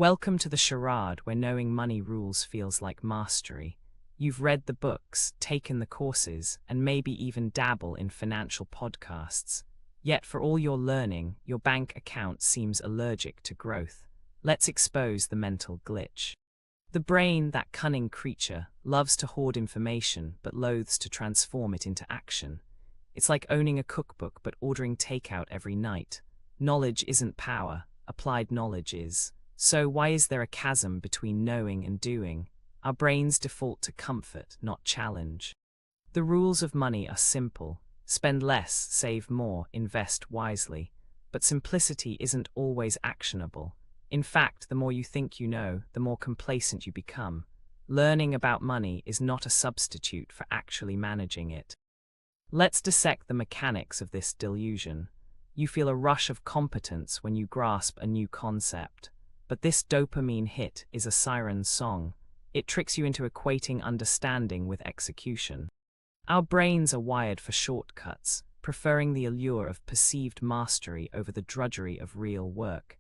Welcome to the charade where knowing money rules feels like mastery. You've read the books, taken the courses, and maybe even dabble in financial podcasts. Yet for all your learning, your bank account seems allergic to growth. Let's expose the mental glitch. The brain, that cunning creature, loves to hoard information but loathes to transform it into action. It's like owning a cookbook but ordering takeout every night. Knowledge isn't power, applied knowledge is. So why is there a chasm between knowing and doing? Our brains default to comfort, not challenge. The rules of money are simple. Spend less, save more, invest wisely. But simplicity isn't always actionable. In fact, the more you think you know, the more complacent you become. Learning about money is not a substitute for actually managing it. Let's dissect the mechanics of this delusion. You feel a rush of competence when you grasp a new concept. But this dopamine hit is a siren's song. It tricks you into equating understanding with execution. Our brains are wired for shortcuts, preferring the allure of perceived mastery over the drudgery of real work.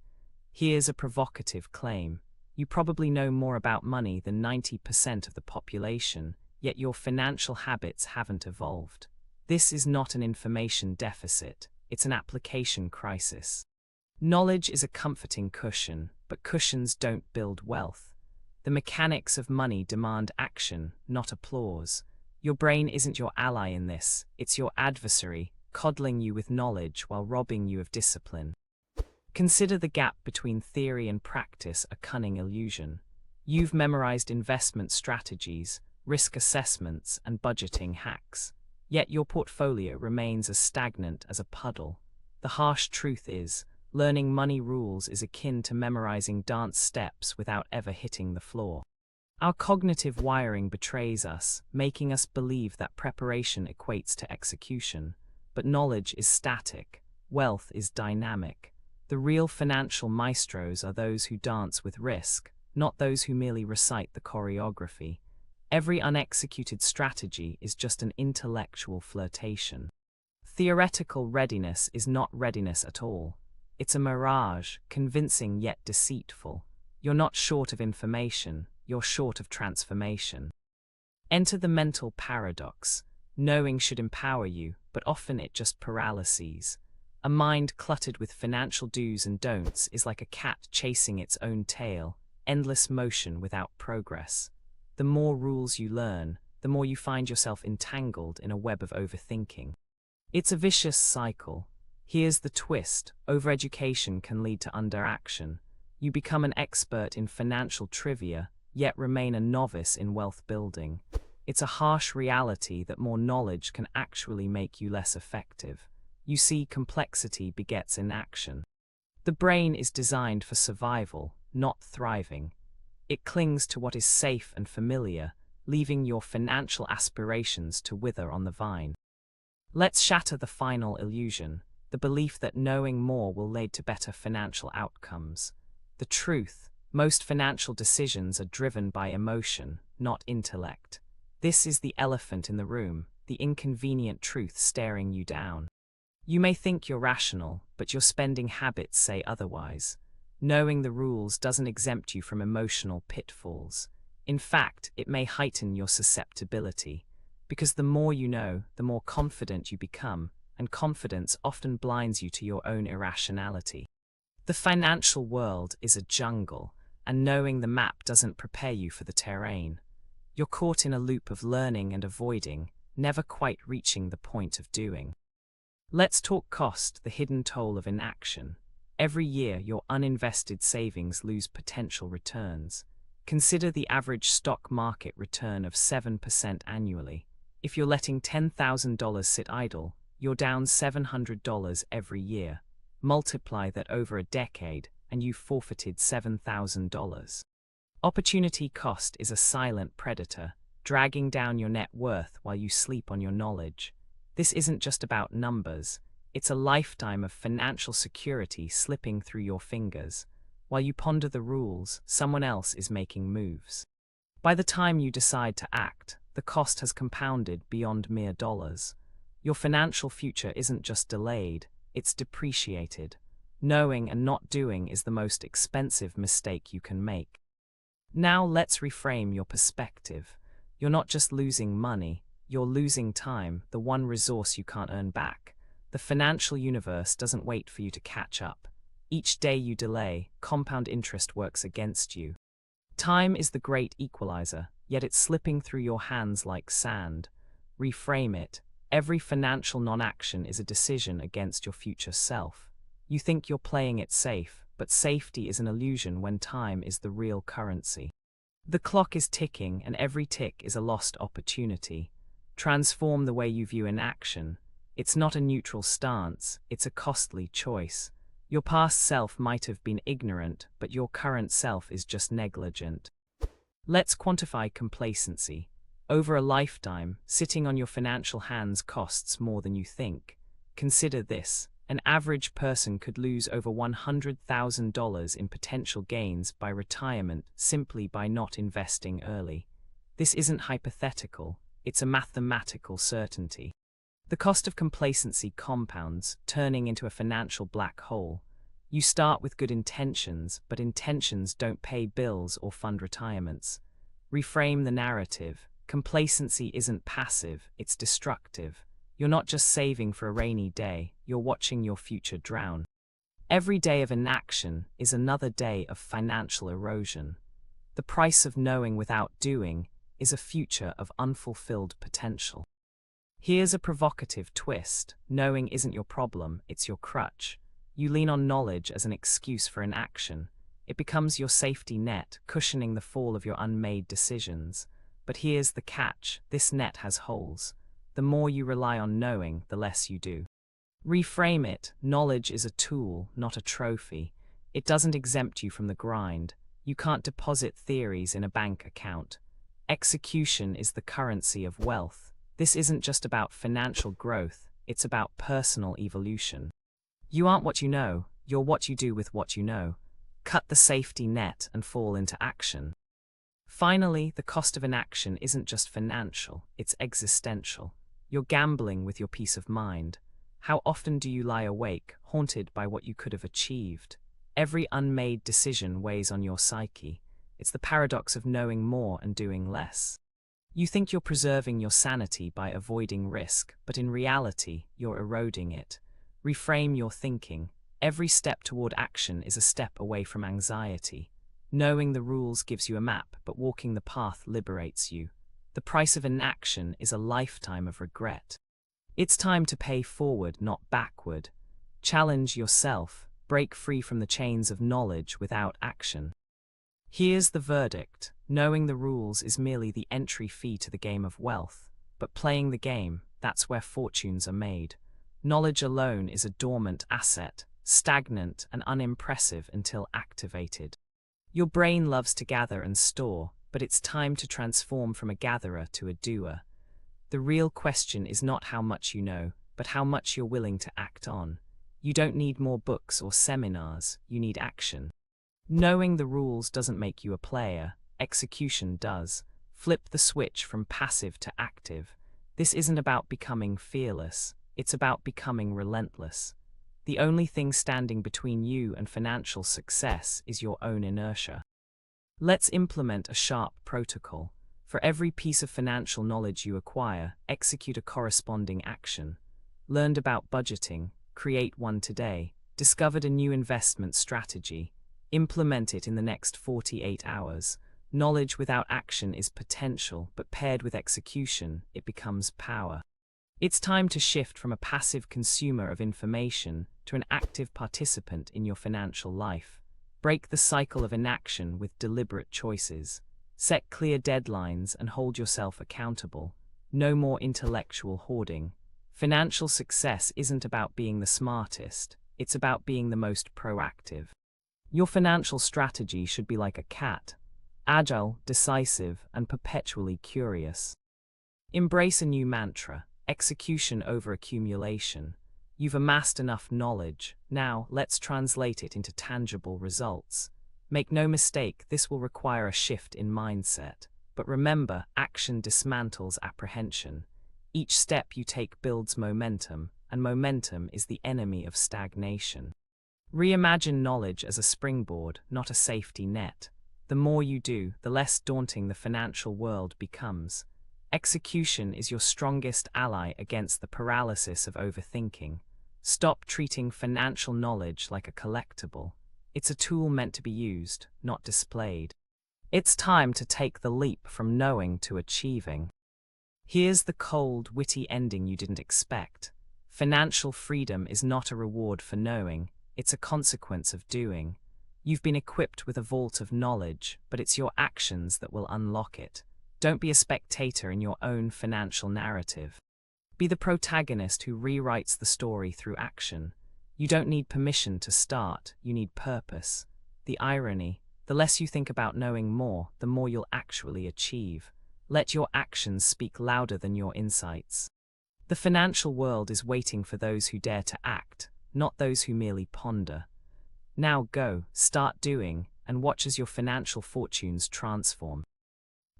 Here's a provocative claim. You probably know more about money than 90% of the population, yet your financial habits haven't evolved. This is not an information deficit, it's an application crisis. Knowledge is a comforting cushion, but cushions don't build wealth. The mechanics of money demand action, not applause. Your brain isn't your ally in this, it's your adversary, coddling you with knowledge while robbing you of discipline. Consider the gap between theory and practice a cunning illusion. You've memorized investment strategies, risk assessments, and budgeting hacks. Yet your portfolio remains as stagnant as a puddle. The harsh truth is, learning money rules is akin to memorizing dance steps without ever hitting the floor. Our cognitive wiring betrays us, making us believe that preparation equates to execution. But knowledge is static, wealth is dynamic. The real financial maestros are those who dance with risk, not those who merely recite the choreography. Every unexecuted strategy is just an intellectual flirtation. Theoretical readiness is not readiness at all. It's a mirage, convincing yet deceitful. You're not short of information, you're short of transformation. Enter the mental paradox. Knowing should empower you, but often it just paralyses. A mind cluttered with financial do's and don'ts is like a cat chasing its own tail, endless motion without progress. The more rules you learn, the more you find yourself entangled in a web of overthinking. It's a vicious cycle. Here's the twist: overeducation can lead to underaction. You become an expert in financial trivia, yet remain a novice in wealth building. It's a harsh reality that more knowledge can actually make you less effective. You see, complexity begets inaction. The brain is designed for survival, not thriving. It clings to what is safe and familiar, leaving your financial aspirations to wither on the vine. Let's shatter the final illusion, the belief that knowing more will lead to better financial outcomes. The truth: most financial decisions are driven by emotion, not intellect. This is the elephant in the room, the inconvenient truth staring you down. You may think you're rational, but your spending habits say otherwise. Knowing the rules doesn't exempt you from emotional pitfalls. In fact, it may heighten your susceptibility. Because the more you know, the more confident you become, and confidence often blinds you to your own irrationality. The financial world is a jungle, and knowing the map doesn't prepare you for the terrain. You're caught in a loop of learning and avoiding, never quite reaching the point of doing. Let's talk cost, the hidden toll of inaction. Every year, your uninvested savings lose potential returns. Consider the average stock market return of 7% annually. If you're letting $10,000 sit idle, you're down $700 every year. Multiply that over a decade, and you've forfeited $7,000. Opportunity cost is a silent predator, dragging down your net worth while you sleep on your knowledge. This isn't just about numbers, it's a lifetime of financial security slipping through your fingers. While you ponder the rules, someone else is making moves. By the time you decide to act, the cost has compounded beyond mere dollars. Your financial future isn't just delayed, it's depreciated. Knowing and not doing is the most expensive mistake you can make. Now let's reframe your perspective. You're not just losing money, you're losing time, the one resource you can't earn back. The financial universe doesn't wait for you to catch up. Each day you delay, compound interest works against you. Time is the great equalizer, yet it's slipping through your hands like sand. Reframe it. Every financial non-action is a decision against your future self. You think you're playing it safe, but safety is an illusion when time is the real currency. The clock is ticking, and every tick is a lost opportunity. Transform the way you view inaction. It's not a neutral stance, it's a costly choice. Your past self might have been ignorant, but your current self is just negligent. Let's quantify complacency. Over a lifetime, sitting on your financial hands costs more than you think. Consider this. An average person could lose over $100,000 in potential gains by retirement simply by not investing early. This isn't hypothetical, it's a mathematical certainty. The cost of complacency compounds, turning into a financial black hole. You start with good intentions, but intentions don't pay bills or fund retirements. Reframe the narrative. Complacency isn't passive, it's destructive. You're not just saving for a rainy day, you're watching your future drown. Every day of inaction is another day of financial erosion. The price of knowing without doing is a future of unfulfilled potential. Here's a provocative twist. Knowing isn't your problem, it's your crutch. You lean on knowledge as an excuse for inaction. It becomes your safety net, cushioning the fall of your unmade decisions. But here's the catch, this net has holes. The more you rely on knowing, the less you do. Reframe it. Knowledge is a tool, not a trophy. It doesn't exempt you from the grind. You can't deposit theories in a bank account. Execution is the currency of wealth. This isn't just about financial growth, it's about personal evolution. You aren't what you know, you're what you do with what you know. Cut the safety net and fall into action. Finally, the cost of inaction isn't just financial, it's existential. You're gambling with your peace of mind. How often do you lie awake, haunted by what you could have achieved? Every unmade decision weighs on your psyche. It's the paradox of knowing more and doing less. You think you're preserving your sanity by avoiding risk, but in reality, you're eroding it. Reframe your thinking. Every step toward action is a step away from anxiety. Knowing the rules gives you a map, but walking the path liberates you. The price of inaction is a lifetime of regret. It's time to pay forward, not backward. Challenge yourself. Break free from the chains of knowledge without action. Here's the verdict. Knowing the rules is merely the entry fee to the game of wealth. But playing the game, that's where fortunes are made. Knowledge alone is a dormant asset, stagnant and unimpressive until activated. Your brain loves to gather and store, but it's time to transform from a gatherer to a doer. The real question is not how much you know, but how much you're willing to act on. You don't need more books or seminars, you need action. Knowing the rules doesn't make you a player, execution does. Flip the switch from passive to active. This isn't about becoming fearless, it's about becoming relentless. The only thing standing between you and financial success is your own inertia. Let's implement a sharp protocol. For every piece of financial knowledge you acquire, execute a corresponding action. Learned about budgeting, create one today. Discovered a new investment strategy, implement it in the next 48 hours. Knowledge without action is potential, but paired with execution, it becomes power. It's time to shift from a passive consumer of information to an active participant in your financial life. Break the cycle of inaction with deliberate choices. Set clear deadlines and hold yourself accountable. No more intellectual hoarding. Financial success isn't about being the smartest, it's about being the most proactive. Your financial strategy should be like a cat, agile, decisive, and perpetually curious. Embrace a new mantra, execution over accumulation. You've amassed enough knowledge, now let's translate it into tangible results. Make no mistake, this will require a shift in mindset. But remember, action dismantles apprehension. Each step you take builds momentum, and momentum is the enemy of stagnation. Reimagine knowledge as a springboard, not a safety net. The more you do, the less daunting the financial world becomes. Execution is your strongest ally against the paralysis of overthinking. Stop treating financial knowledge like a collectible. It's a tool meant to be used, not displayed. It's time to take the leap from knowing to achieving. Here's the cold, witty ending you didn't expect. Financial freedom is not a reward for knowing, it's a consequence of doing. You've been equipped with a vault of knowledge, but it's your actions that will unlock it. Don't be a spectator in your own financial narrative. Be the protagonist who rewrites the story through action. You don't need permission to start, you need purpose. The irony, the less you think about knowing more, the more you'll actually achieve. Let your actions speak louder than your insights. The financial world is waiting for those who dare to act, not those who merely ponder. Now go, start doing, and watch as your financial fortunes transform.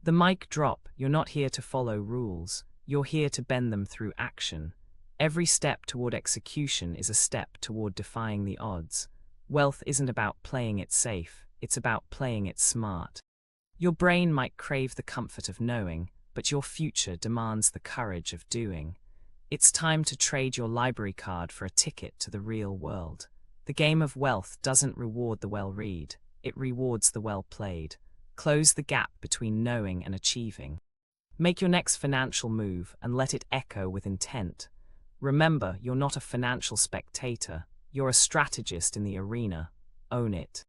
The mic drop, you're not here to follow rules, you're here to bend them through action. Every step toward execution is a step toward defying the odds. Wealth isn't about playing it safe, it's about playing it smart. Your brain might crave the comfort of knowing, but your future demands the courage of doing. It's time to trade your library card for a ticket to the real world. The game of wealth doesn't reward the well-read, it rewards the well-played. Close the gap between knowing and achieving. Make your next financial move and let it echo with intent. Remember, you're not a financial spectator, you're a strategist in the arena. Own it.